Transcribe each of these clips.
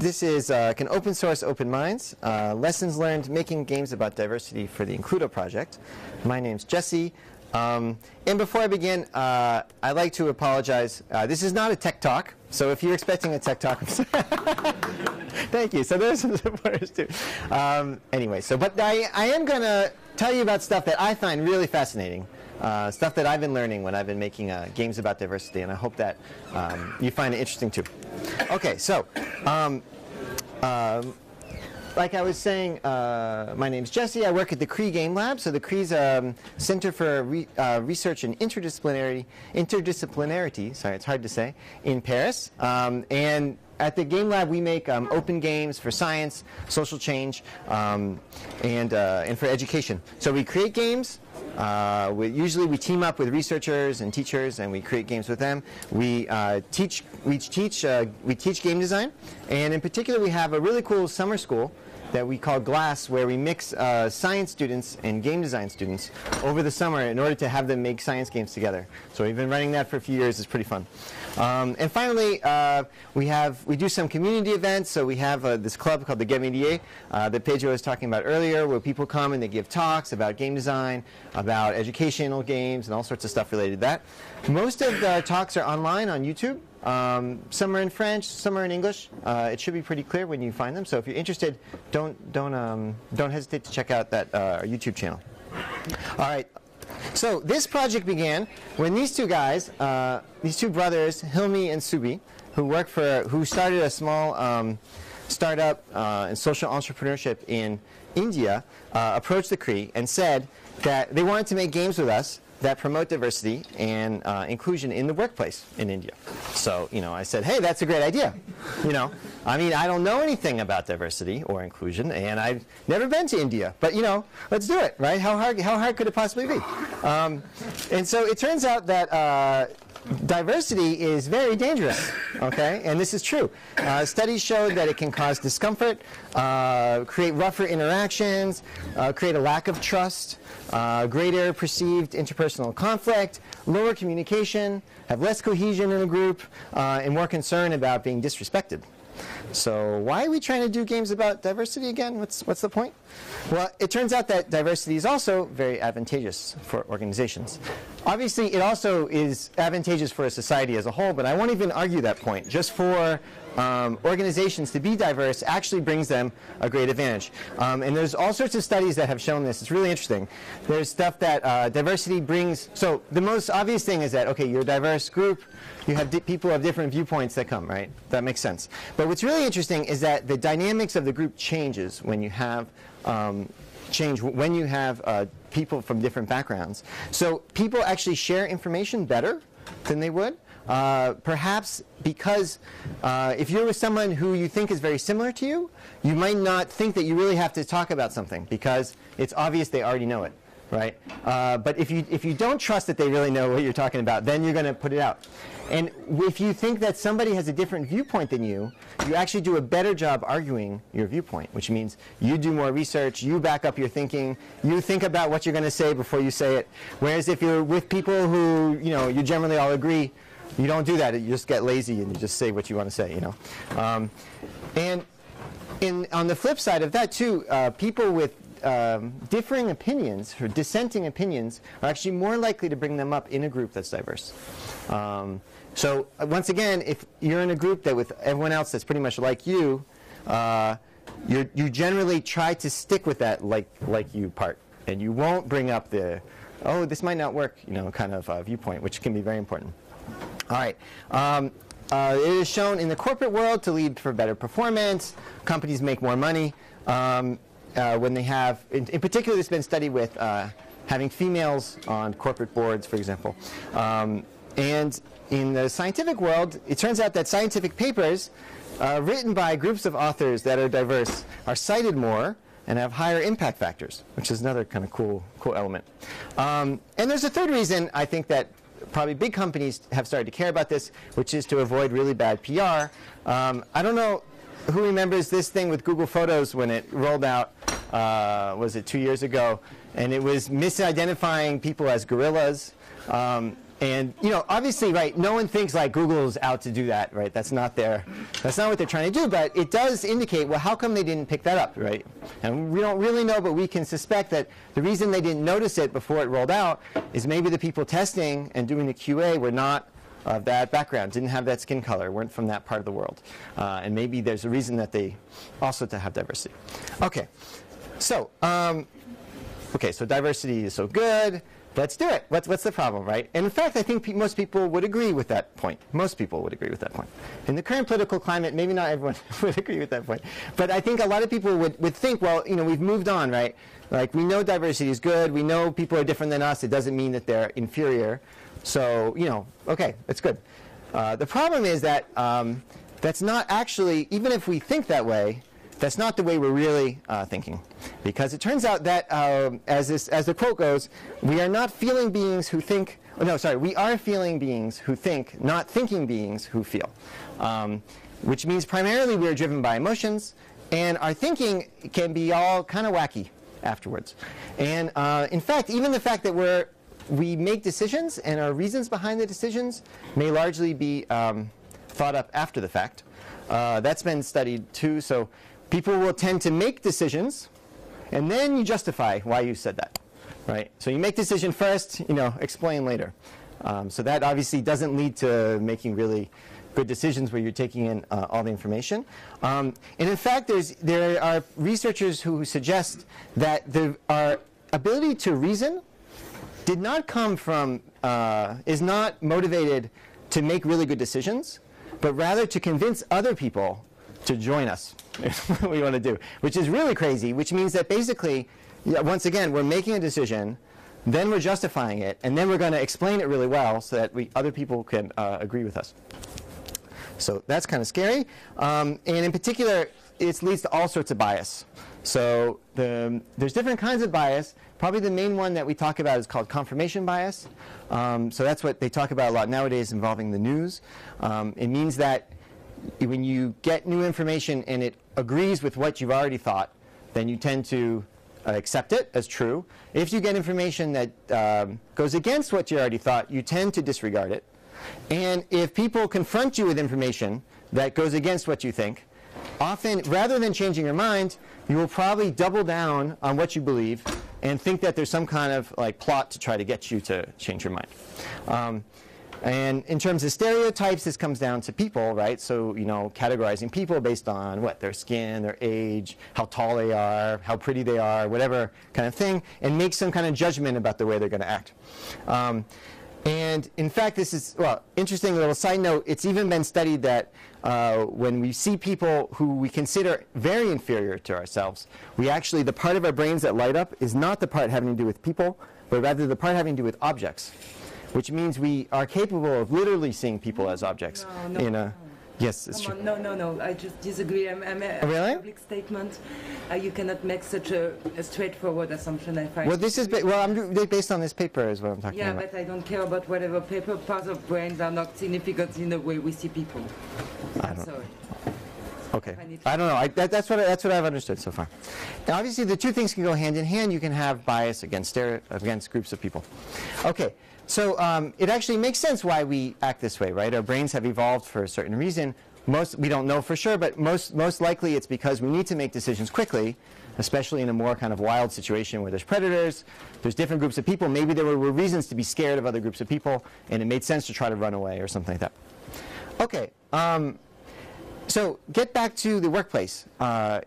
This is can open source, open minds, lessons learned making games about diversity for the Includo project. My name's Jesse. And before I begin, I'd like to apologize. This is not a tech talk, so if you're expecting a tech talk, thank you. So there's some supporters too. Anyway, but I am going to tell you about stuff that I find really fascinating. Stuff that I've been learning when I've been making games about diversity, and I hope that you find it interesting too. Okay, so like I was saying, my name's Jesse. I work at the CRE Game Lab. So the CRE's Center for Research in Interdisciplinarity, sorry, it's hard to say, in Paris. And at the Game Lab, we make open games for science, social change, and for education. So we create games. Usually we team up with researchers and teachers, and we create games with them. We teach game design, and in particular, we have a really cool summer school that we call GLASS, where we mix science students and game design students over the summer in order to have them make science games together. So we've been running that for a few years. It's pretty fun. And finally, we do some community events. So we have this club called the Gamedier that Pedro was talking about earlier, where people come and they give talks about game design, about educational games, and all sorts of stuff related to that. Most of the talks are online on YouTube. Some are in French, some are in English. It should be pretty clear when you find them. So if you're interested, don't hesitate to check out that our YouTube channel. All right. So this project began when these two guys, these two brothers, Hilmi and Subi, who started a small startup in social entrepreneurship in India, approached the CRE and said that they wanted to make games with us that promote diversity and inclusion in the workplace in India. So, I said, hey, that's a great idea. I don't know anything about diversity or inclusion, and I've never been to India. But, let's do it, right? How hard could it possibly be? And so it turns out that diversity is very dangerous, okay? And this is true. Studies showed that it can cause discomfort, create rougher interactions, create a lack of trust, greater perceived interpersonal conflict, lower communication, have less cohesion in a group, and more concern about being disrespected. So why are we trying to do games about diversity again? What's the point? Well, it turns out that diversity is also very advantageous for organizations. Obviously, it also is advantageous for a society as a whole, but I won't even argue that point. Just for organizations to be diverse actually brings them a great advantage. And there's all sorts of studies that have shown this. It's really interesting. There's stuff that diversity brings. So the most obvious thing is that, okay, you're a diverse group. You have people of different viewpoints that come, right? That makes sense. But what's really interesting is that the dynamics of the group changes when you have people from different backgrounds. So people actually share information better than they would. Perhaps because if you're with someone who you think is very similar to you, you might not think that you really have to talk about something because it's obvious they already know it, right? But if you don't trust that they really know what you're talking about, then you're going to put it out. And if you think that somebody has a different viewpoint than you actually do a better job arguing your viewpoint, which means you do more research, you back up your thinking, you think about what you're going to say before you say it. Whereas if you're with people who you generally all agree, you don't do that. You just get lazy and you just say what you want to say, And on the flip side of that too, people with differing opinions or dissenting opinions are actually more likely to bring them up in a group that's diverse. So once again, if you're in a group that with everyone else that's pretty much like you, you generally try to stick with that like you part, and you won't bring up the, oh, this might not work, kind of viewpoint, which can be very important. All right. It is shown in the corporate world to lead for better performance. Companies make more money when they have, in particular, this has been studied with having females on corporate boards, for example. And in the scientific world, it turns out that scientific papers written by groups of authors that are diverse are cited more and have higher impact factors, which is another kind of cool element. And there's a third reason I think that probably big companies have started to care about this, which is to avoid really bad PR. I don't know who remembers this thing with Google Photos when it rolled out, was it 2 years ago? And it was misidentifying people as gorillas. And obviously, right, no one thinks like Google's out to do that, right? That's not what they're trying to do, but it does indicate, well, how come they didn't pick that up, right? And we don't really know, but we can suspect that the reason they didn't notice it before it rolled out is maybe the people testing and doing the QA were not of that background, didn't have that skin color, weren't from that part of the world. And maybe there's a reason that they also to have diversity. Okay, so so diversity is so good. Let's do it. What's the problem, right? And in fact, I think most people would agree with that point. Most people would agree with that point. In the current political climate, maybe not everyone would agree with that point. But I think a lot of people would think, well, we've moved on, right? Like, we know diversity is good. We know people are different than us. It doesn't mean that they're inferior. So, okay, that's good. The problem is that that's not actually, even if we think that way, that's not the way we're really thinking. Because it turns out that, as the quote goes, we are not feeling beings who think, we are feeling beings who think, not thinking beings who feel. Which means primarily we are driven by emotions, and our thinking can be all kind of wacky afterwards. And in fact, even the fact that we make decisions and our reasons behind the decisions may largely be thought up after the fact. That's been studied too. So people will tend to make decisions, and then you justify why you said that, right? So you make decision first, explain later. So that obviously doesn't lead to making really good decisions where you're taking in all the information. And in fact, there are researchers who suggest that our ability to reason did not come from, is not motivated to make really good decisions, but rather to convince other people to join us, is what we want to do, which is really crazy, which means that basically, once again, we're making a decision, then we're justifying it, and then we're going to explain it really well so that other people can agree with us. So that's kind of scary. And in particular, it leads to all sorts of bias. So there's different kinds of bias. Probably the main one that we talk about is called confirmation bias. So that's what they talk about a lot nowadays involving the news. It means that when you get new information and it agrees with what you've already thought, then you tend to accept it as true. If you get information that goes against what you already thought, you tend to disregard it. And if people confront you with information that goes against what you think, often, rather than changing your mind, you will probably double down on what you believe and think that there's some kind of plot to try to get you to change your mind. And in terms of stereotypes, this comes down to people, right? So, categorizing people based on what? Their skin, their age, how tall they are, how pretty they are, whatever kind of thing, and make some kind of judgment about the way they're going to act. And in fact, this is, interesting little side note, it's even been studied that when we see people who we consider very inferior to ourselves, the part of our brains that light up is not the part having to do with people, but rather the part having to do with objects, which means we are capable of literally seeing people as objects. Yes, it's true. No, I just disagree. I'm really? Public statement. You cannot make such a straightforward assumption, I find. Well, this is I'm based on this paper is what I'm talking about. Yeah, but I don't care about whatever paper. Parts of brains are not significant in the way we see people. I'm sorry. Okay. I don't know. That's what I've understood so far. Now, obviously, the two things can go hand in hand. You can have bias against groups of people. Okay. So it actually makes sense why we act this way, right? Our brains have evolved for a certain reason. We don't know for sure, but most likely it's because we need to make decisions quickly, especially in a more kind of wild situation where there's predators, there's different groups of people. Maybe there were reasons to be scared of other groups of people, and it made sense to try to run away or something like that. Okay. So get back to the workplace.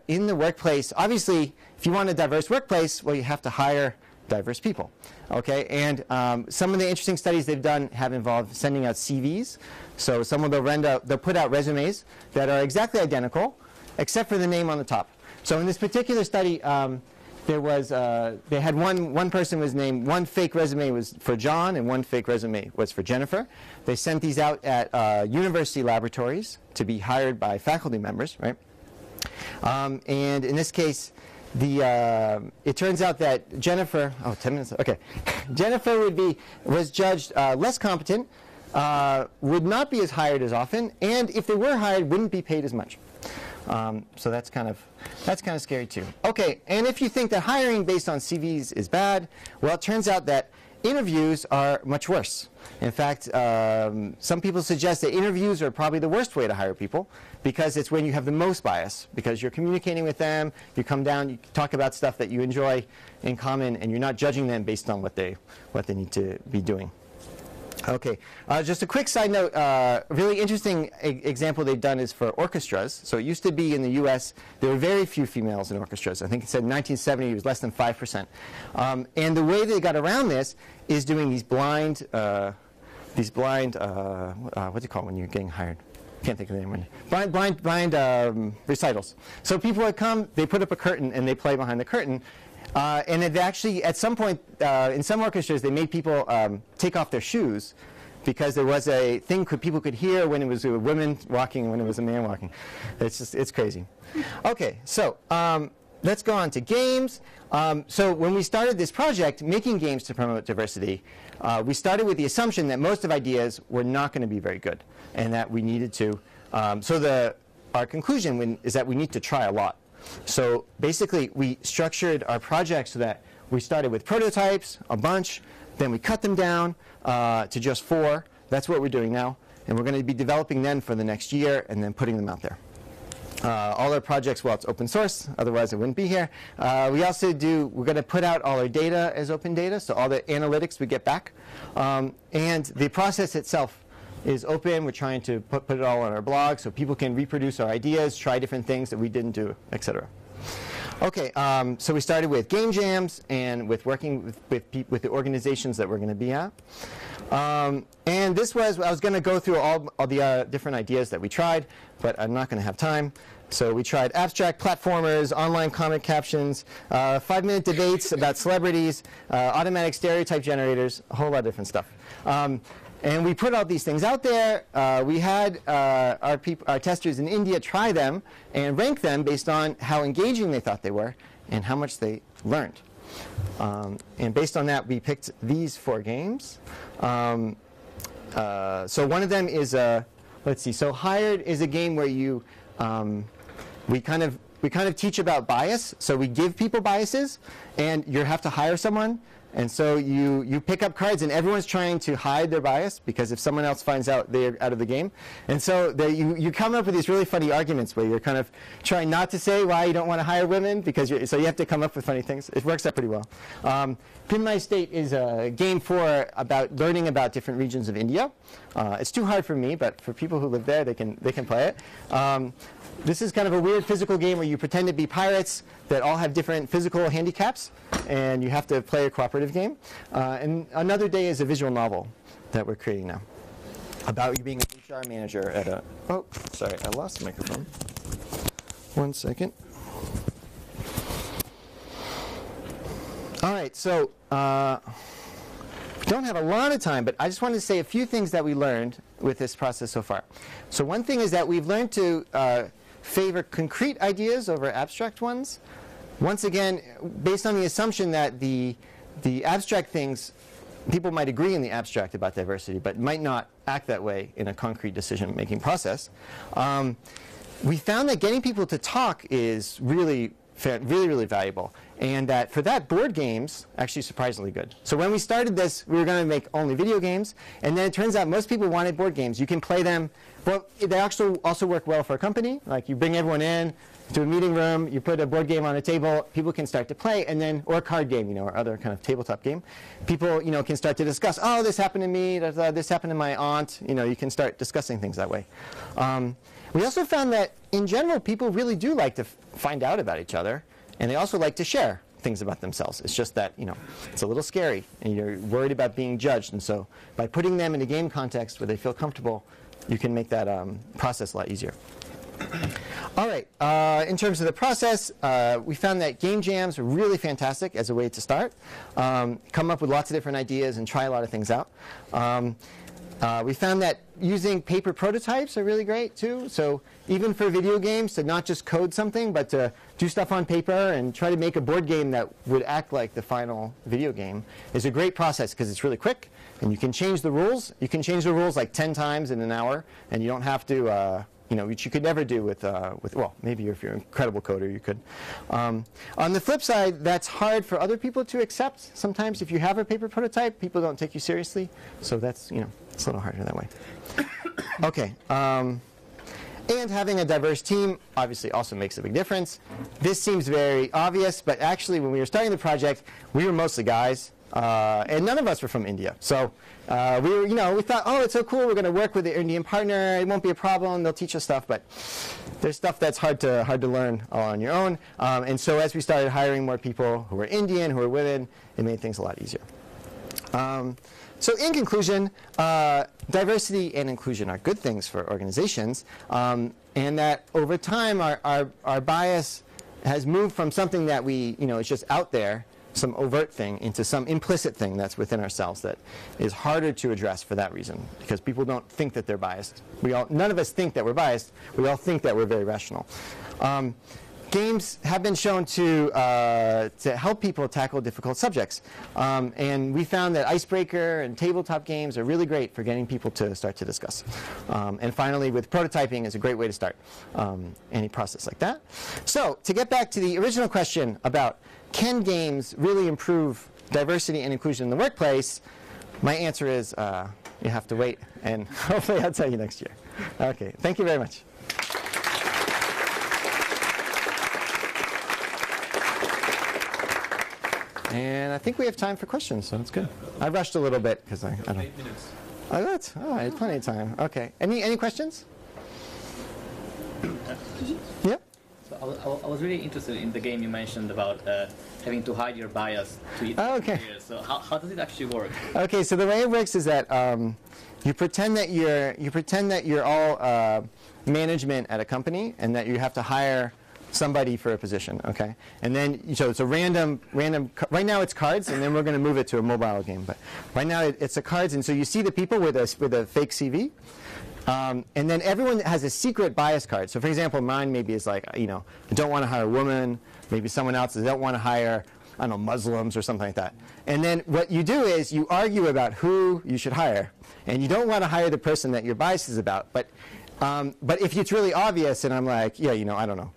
In the workplace, obviously, if you want a diverse workplace, well, you have to hire diverse people. Okay, and some of the interesting studies they've done have involved sending out CVs. So someone they'll put out resumes that are exactly identical, except for the name on the top. So in this particular study, they had one person was named, one fake resume was for John, and one fake resume was for Jennifer. They sent these out at university laboratories to be hired by faculty members, right? And in this case, it turns out that Jennifer, 10 minutes, okay. Jennifer was judged less competent, would not be as hired as often, and if they were hired, wouldn't be paid as much. So that's kind of scary too. Okay, and if you think that hiring based on CVs is bad, well, it turns out that interviews are much worse. In fact, some people suggest that interviews are probably the worst way to hire people because it's when you have the most bias, because you're communicating with them, you come down, you talk about stuff that you enjoy in common, and you're not judging them based on what they need to be doing. Okay, just a quick side note, a really interesting example they've done is for orchestras. So it used to be in the US, there were very few females in orchestras. I think it said in 1970 it was less than 5%. And the way they got around this is doing these blind, what do you call it when you're getting hired? Can't think of the name. Blind recitals. So people would come, they put up a curtain, and they play behind the curtain. And it actually, at some point, in some orchestras, they made people take off their shoes because there was a thing people could hear when it was a woman walking and when it was a man walking. It's crazy. Okay, so let's go on to games. So when we started this project, making games to promote diversity, we started with the assumption that most of ideas were not going to be very good and that we needed to. Our conclusion is that we need to try a lot. So basically, we structured our project so that we started with prototypes, a bunch, then we cut them down to just 4. That's what we're doing now. And we're going to be developing them for the next year and then putting them out there. All our projects, well, it's open source, otherwise it wouldn't be here. We're going to put out all our data as open data, so all the analytics we get back. And the process itself is open. We're trying to put it all on our blog so people can reproduce our ideas, try different things that we didn't do, etc. Okay, so we started with game jams and with working with the organizations that we're going to be at. And this was, I was going to go through all the different ideas that we tried, but I'm not going to have time. So we tried abstract platformers, online comic captions, 5-minute debates about celebrities, automatic stereotype generators, a whole lot of different stuff. And we put all these things out there. We had our testers in India try them and rank them based on how engaging they thought they were and how much they learned. And based on that, we picked these 4 games. So one of them is, let's see, so Hired is a game where you, we kind of teach about bias. So we give people biases, and you have to hire someone. And so you pick up cards, and everyone's trying to hide their bias, because if someone else finds out, they're out of the game. And so you come up with these really funny arguments where you're kind of trying not to say why you don't want to hire women, because so you have to come up with funny things. It works out pretty well. Pin My State is a game about learning about different regions of India. It's too hard for me, but for people who live there, they can play it. This is kind of a weird physical game where you pretend to be pirates that all have different physical handicaps, and you have to play a cooperative game. And Another Day is a visual novel that we're creating now about you being an HR manager at a... Oh, sorry, I lost the microphone. 1 second. All right, so we don't have a lot of time, but I just wanted to say a few things that we learned with this process so far. So one thing is that we've learned to favor concrete ideas over abstract ones. Once again, based on the assumption that the abstract things, people might agree in the abstract about diversity, but might not act that way in a concrete decision-making process. We found that getting people to talk is really valuable, and that for that, board games actually surprisingly good. So when we started this, we were going to make only video games, and then it turns out most people wanted board games. You can play them. Well, they actually also work well for a company. Like you bring everyone in to a meeting room, you put a board game on a table, people can start to play, and then, or a card game, or other kind of tabletop game. People, can start to discuss, oh, this happened to me, this happened to my aunt. You can start discussing things that way. We also found that, in general, people really do like to find out about each other, and they also like to share things about themselves. It's just that, it's a little scary, and you're worried about being judged. And so by putting them in a game context where they feel comfortable, you can make that process a lot easier. All right, in terms of the process, we found that game jams are really fantastic as a way to start. Come up with lots of different ideas and try a lot of things out. We found that using paper prototypes are really great, too. So even for video games, to not just code something, but to do stuff on paper and try to make a board game that would act like the final video game is a great process, because it's really quick, and you can change the rules. You can change the rules like 10 times in an hour, and you don't have to which you could never do with well, maybe if you're an incredible coder, you could. On the flip side, that's hard for other people to accept. Sometimes if you have a paper prototype, people don't take you seriously. So that's, it's a little harder that way. Okay. And having a diverse team obviously also makes a big difference. This seems very obvious, but actually when we were starting the project, we were mostly guys. And none of us were from India. So we thought, oh, it's so cool. We're going to work with the Indian partner. It won't be a problem. They'll teach us stuff. But there's stuff that's hard to learn all on your own. And so as we started hiring more people who were Indian, who were women, it made things a lot easier. So in conclusion, diversity and inclusion are good things for organizations. And that over time, our bias has moved from something that is just out there, some overt thing, into some implicit thing that's within ourselves that is harder to address for that reason, because people don't think that they're biased. None of us think that we're biased. We all think that we're very rational. Games have been shown to help people tackle difficult subjects. And we found that icebreaker and tabletop games are really great for getting people to start to discuss. And finally, with prototyping is a great way to start any process like that. So to get back to the original question about can games really improve diversity and inclusion in the workplace, my answer is you have to wait, and hopefully I'll tell you next year. Okay, thank you very much. And I think we have time for questions, so that's good. I rushed a little bit because I don't. 8 minutes. Oh, that's all right. Plenty of time. Okay. Any questions? Yeah. So I was really interested in the game you mentioned about having to hide your bias to eat. Oh, okay. So how does it actually work? Okay. So the way it works is that you pretend that you're all management at a company, and that you have to hire somebody for a position, okay? And then, so it's a random, right now it's cards, and then we're going to move it to a mobile game. But right now it's a cards, and so you see the people with a fake CV, and then everyone has a secret bias card. So for example, mine maybe is like, I don't want to hire a woman. Maybe someone else is, I don't want to hire, I don't know, Muslims or something like that. And then what you do is you argue about who you should hire. And you don't want to hire the person that your bias is about. But if it's really obvious, and I'm like, yeah, I don't know,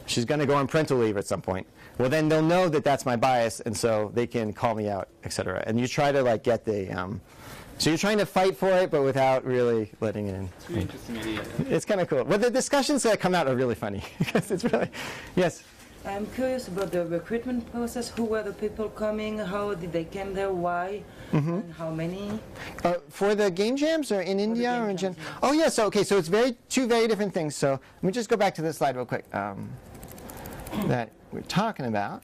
she's going to go on parental leave at some point, well, then they'll know that that's my bias, and so they can call me out, et cetera. And you try to get the, so you're trying to fight for it, but without really letting it in. It's a really interesting idea. It's kind of cool. Well, the discussions that come out are really funny, because it's really, yes? I'm curious about the recruitment process. Who were the people coming? How did they come there? Why? And how many? For the game jams, or in India, or in general? Oh, yeah. So okay. So it's two very different things. So let me just go back to this slide real quick. That we're talking about.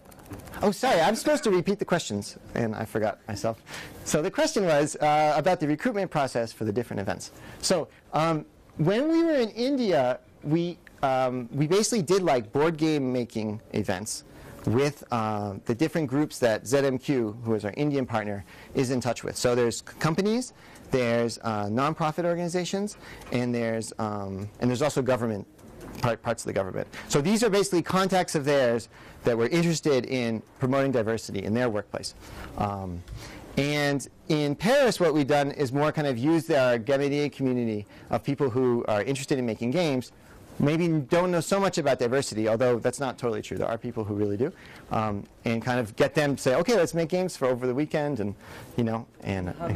Oh, sorry. I'm supposed to repeat the questions, and I forgot myself. So the question was about the recruitment process for the different events. So when we were in India, we basically did board game making events with the different groups that ZMQ, who is our Indian partner, is in touch with. So there's companies, there's nonprofit organizations, and there's also government parts of the government. So these are basically contacts of theirs that were interested in promoting diversity in their workplace. And in Paris, what we've done is more kind of use our Gamedier community of people who are interested in making games, maybe don't know so much about diversity, although that's not totally true. There are people who really do, and kind of get them to say, okay, let's make games for over the weekend, and and how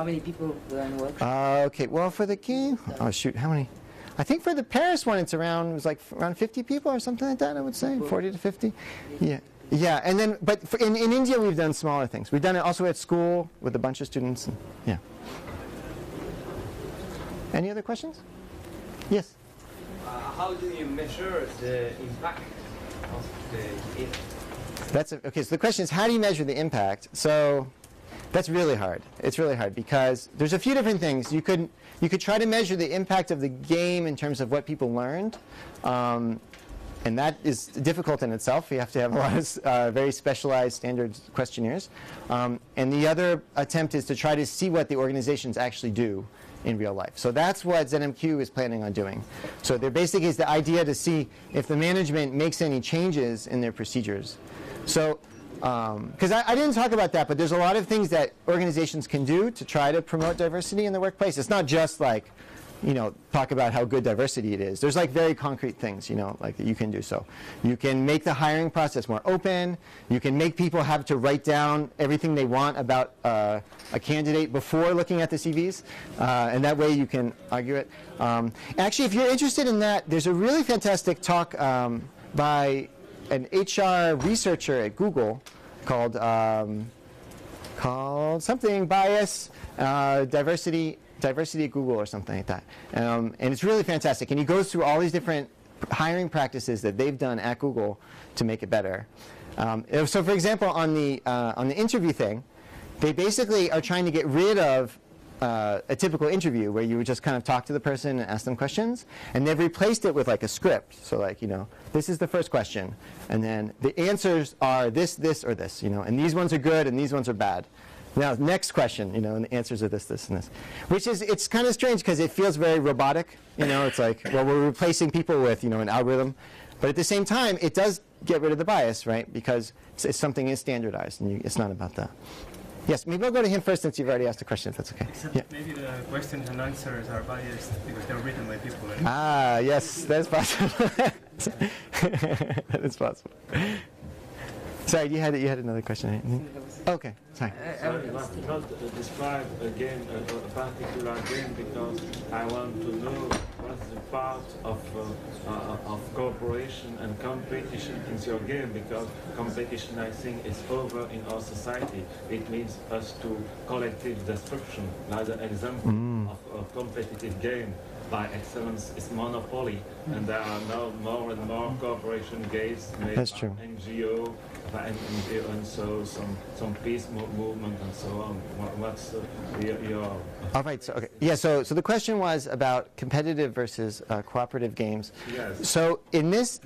many people were in work? Okay, well for the game, oh shoot, how many? I think for the Paris one, it was around 50 people or something like that. I would say 40 to 50. Yeah. Yeah, and then, but in India, we've done smaller things. We've done it also at school with a bunch of students. And, yeah. Any other questions? Yes. How do you measure the impact of the? Okay. So the question is, how do you measure the impact? So that's really hard. It's really hard because there's a few different things. You could try to measure the impact of the game in terms of what people learned. And that is difficult in itself. You have to have a lot of very specialized standard questionnaires. And the other attempt is to try to see what the organizations actually do in real life. So that's what ZMQ is planning on doing. So there basically is the idea to see if the management makes any changes in their procedures. So, because I didn't talk about that, but there's a lot of things that organizations can do to try to promote diversity in the workplace. It's not just like talk about how good diversity it is. There's like very concrete things, like that you can do. So you can make the hiring process more open. You can make people have to write down everything they want about a candidate before looking at the CVs, and that way you can argue it. Actually, if you're interested in that, there's a really fantastic talk by an HR researcher at Google called something bias, diversity at Google or something like that. And it's really fantastic. And he goes through all these different hiring practices that they've done at Google to make it better. So for example, on the interview thing, they basically are trying to get rid of a typical interview where you would just kind of talk to the person and ask them questions. And they've replaced it with like a script. So like, this is the first question. And then the answers are this, this, or this. And these ones are good and these ones are bad. Now, next question, and the answers are this, this, and this. It's kind of strange because it feels very robotic. It's like, well, we're replacing people with, an algorithm. But at the same time, it does get rid of the bias, right? Because something is standardized, and it's not about that. Yes, maybe I'll go to him first since you've already asked a question, if that's okay. Except maybe the questions and answers are biased because they're written by people. Yes, that's possible. That is possible. Sorry, you had another question. Okay, sorry. Sorry, not describe again a particular game because I want to know what's the part of cooperation and competition in your game, because competition, I think, is over in our society. It means us to collective destruction. Another example of a competitive game by excellence is Monopoly, and there are now more and more cooperation games made by NGO, and so some peace movement and so on. What's your? All right. So okay. Yeah. So the question was about competitive versus cooperative games. Yes. So in this.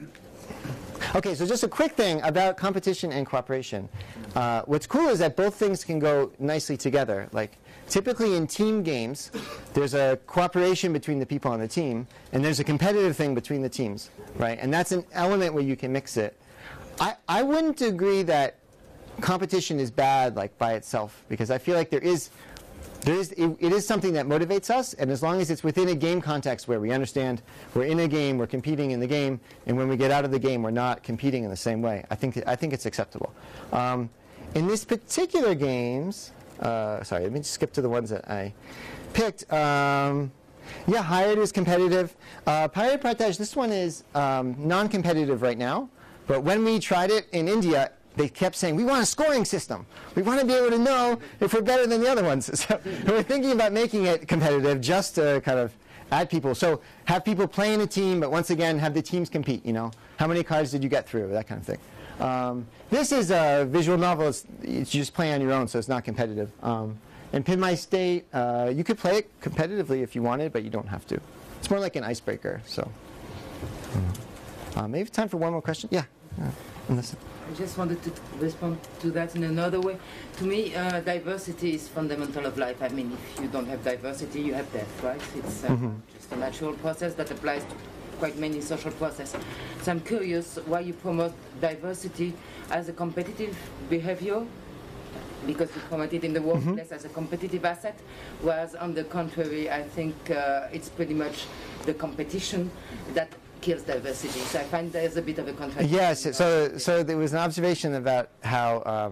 Okay, so just a quick thing about competition and cooperation. What's cool is that both things can go nicely together. Like typically in team games, there's a cooperation between the people on the team, and there's a competitive thing between the teams, right? And that's an element where you can mix it. I wouldn't agree that competition is bad like by itself, because I feel like it is something that motivates us, and as long as it's within a game context where we understand we're in a game, we're competing in the game, and when we get out of the game, we're not competing in the same way. I think it's acceptable. In this particular games, sorry, let me just skip to the ones that I picked. Yeah, Hired is competitive. Pirate Partage, this one is non-competitive right now, but when we tried it in India, they kept saying, we want a scoring system. We want to be able to know if we're better than the other ones. So we're thinking about making it competitive just to kind of add people. So have people play in a team, but once again, have the teams compete. How many cards did you get through? That kind of thing. This is a visual novel. You just play on your own, so it's not competitive. And Pin My State, you could play it competitively if you wanted, but you don't have to. It's more like an icebreaker. So maybe time for one more question. Yeah. I just wanted to respond to that in another way. To me, diversity is fundamental of life. I mean, if you don't have diversity, you have death, right? It's just a natural process that applies to quite many social processes. So I'm curious why you promote diversity as a competitive behavior, because you promote it in the workplace as a competitive asset, whereas on the contrary, I think it's pretty much the competition that kills diversity. So I find there's a bit of a contradiction. Yes, so there was an observation about how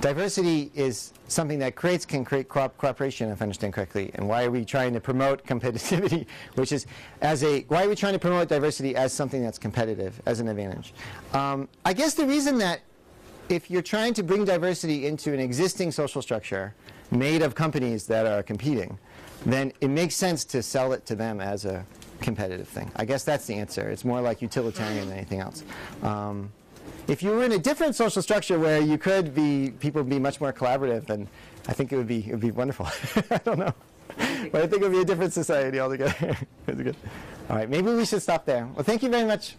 diversity is something that can create cooperation, if I understand correctly. And why are we trying to promote competitivity, which is why are we trying to promote diversity as something that's competitive, as an advantage? I guess the reason that if you're trying to bring diversity into an existing social structure made of companies that are competing, then it makes sense to sell it to them as a competitive thing. I guess that's the answer. It's more like utilitarian than anything else. If you were in a different social structure where you could people be much more collaborative, then I think it would be wonderful. I don't know, but I think it would be a different society altogether. It's good. All right, maybe we should stop there. Well, thank you very much.